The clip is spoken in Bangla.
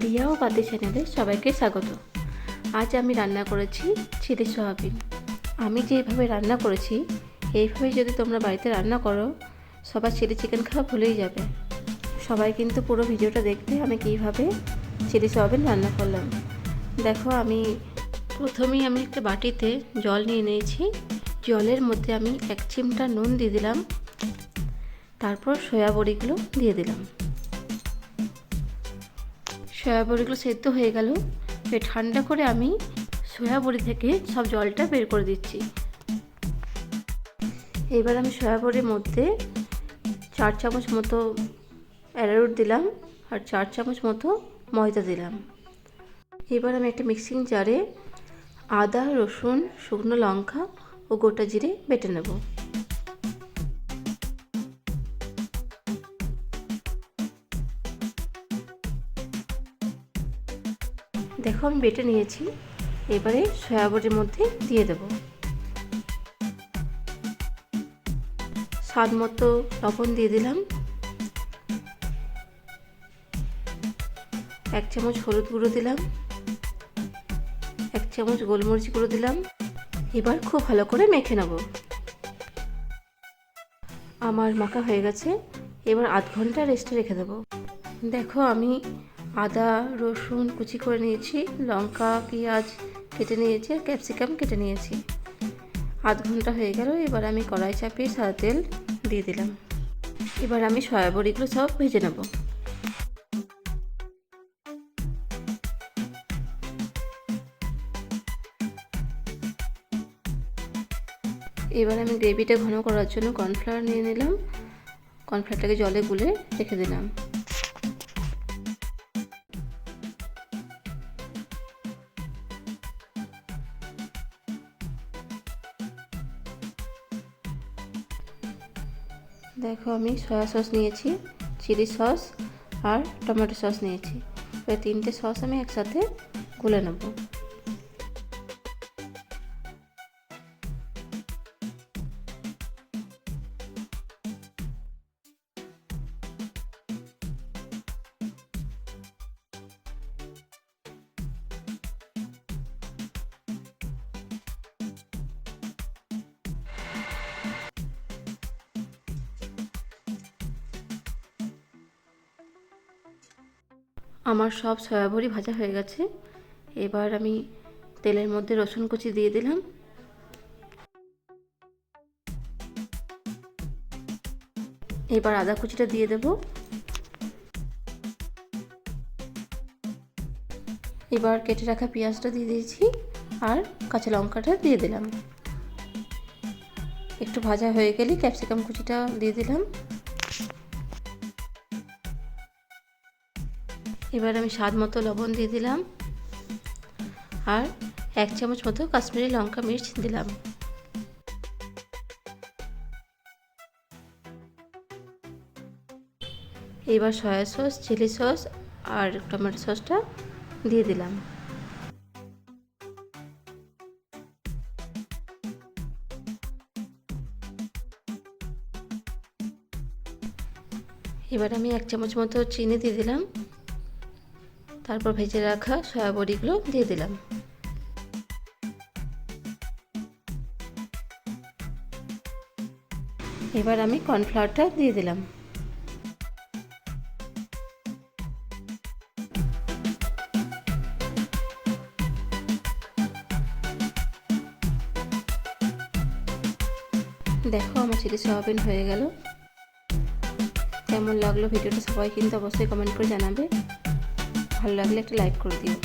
দিয়া ও পাতি চ্যানেলে সবাইকে স্বাগত। আজ আমি রান্না করেছি চিলি সয়াবিন। আমি যেভাবে রান্না করেছি এইভাবেই যদি তোমরা বাড়িতে রান্না করো সবার চিলি চিকেন খাওয়া ভুলেই যাবে। সবাই কিন্তু পুরো ভিডিওটা দেখতে আমি কীভাবে চিলি সয়াবিন রান্না করলাম। দেখো, প্রথমেই আমি একটা বাটিতে জল নিয়ে নিয়েছি। জলের মধ্যে আমি 1 চিমটা নুন দিয়ে দিলাম, তারপর সয়া বড়িগুলো দিয়ে দিলাম। সয়া বড়িগুলো সেদ্ধ হয়ে গেল। ঠান্ডা করে আমি সয়া বড়ি থেকে সব জলটা বের করে দিচ্ছি। এবার আমি সয়া বড়ির মধ্যে 4 চামচ মতো অ্যারারুট দিলাম আর 4 চামচ মতো ময়দা দিলাম। এবার আমি একটা মিক্সিং জারে আদা, রসুন, শুকনো লঙ্কা ও গোটা জিরে বেটে নেব। দেখো, আমি বেটে নিয়েছি। এবারে সয়া বড়ির মধ্যে দিয়ে দেব। স্বাদ মতো লবণ দিয়ে দিলাম, 1 চামচ হলুদ গুঁড়ো দিলাম, 1 চামচ গোলমরিচ গুঁড়ো দিলাম। এবার খুব ভালো করে মেখে নেব। আমার মাখা হয়ে গেছে। এবার আধ ঘন্টা রেস্টে রেখে দেব। দেখো, আমি আদা রসুন কুচি করে নিয়েছি, লঙ্কা পেঁয়াজ কেটে নিয়েছি আর ক্যাপসিকাম কেটে নিয়েছি। আধ ঘন্টা হয়ে গেল। এবার আমি কড়াই চাপিয়ে সাদা তেল দিয়ে দিলাম। এবার আমি সয়া বড়িগুলো সব ভেজে নেব। এবার আমি গ্রেভিটা ঘন করার জন্য কর্নফ্লাওয়ার নিয়ে নিলাম। কর্নফ্লাওয়ারটাকে জলে গুলে রেখে দিলাম। দেখো, আমি সয়া সস নিয়েছি, চিলি সস আর টমেটো সস নিয়েছি। এবার 3টে সস আমি একসাথে গুলে নেব। আমার সব সয়া বড়ি ভাজা হয়ে গেছে। এবার আমি তেলের মধ্যে রসুন কুচি দিয়ে দিলাম। এবার আদা কুচিটা দিয়ে দেব। এবার কেটে রাখা পেঁয়াজটা দিয়ে দিয়েছি আর কাঁচা লঙ্কাটা দিয়ে দিলাম। একটু ভাজা হয়ে গেলে ক্যাপসিকাম কুচিটা দিয়ে দিলাম। এবার আমি স্বাদ মতো লবণ দিয়ে দিলাম আর 1 চামচ মতো কাশ্মীরি লঙ্কা মির্চ দিলাম। এবার সয়া সস, চিলি সস আর টমেটো সসটা দিয়ে দিলাম। এবার আমি 1 চামচ মতো চিনি দিয়ে দিলাম। তারপর ভেজে রাখা সয়া বড়িগুলো দিয়ে দিলাম। এবার আমি কর্নফ্লাওয়ারটা দিয়ে দিলাম। দেখো, আমার চিলি সয়াবিন হয়ে গেল। কেমন লাগলো ভিডিওটা সবাই কিন্তু অবশ্যই কমেন্ট করে জানাবে। ভালো লাগলে একটা লাইক করে দিও।